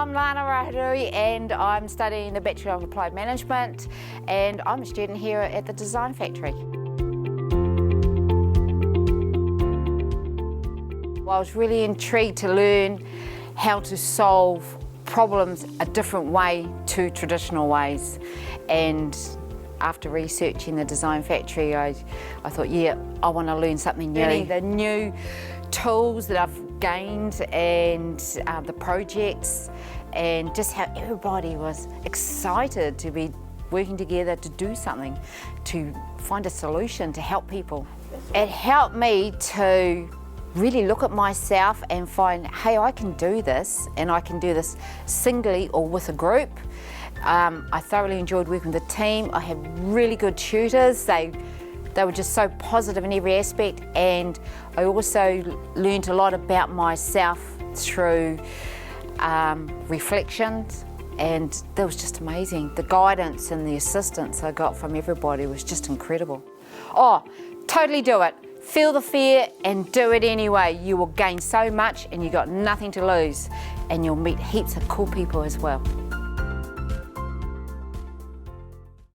I'm Lana and I'm studying the Bachelor of Applied Management, and I'm a student here at the Design Factory. Well, I was really intrigued to learn how to solve problems a different way to traditional ways. And after researching the Design Factory, I thought, yeah, I want to learn something new. The new tools that I've gained and the projects, and just how everybody was excited to be working together to do something, to find a solution to help people. It helped me to really look at myself and find, hey, I can do this, and I can do this singly or with a group. I thoroughly enjoyed working with the team. I had really good tutors. They were just so positive in every aspect, and I also learned a lot about myself through reflections, and that was just amazing. The guidance and the assistance I got from everybody was just incredible. Oh, totally do it. Feel the fear and do it anyway. You will gain so much and you've got nothing to lose, and you'll meet heaps of cool people as well.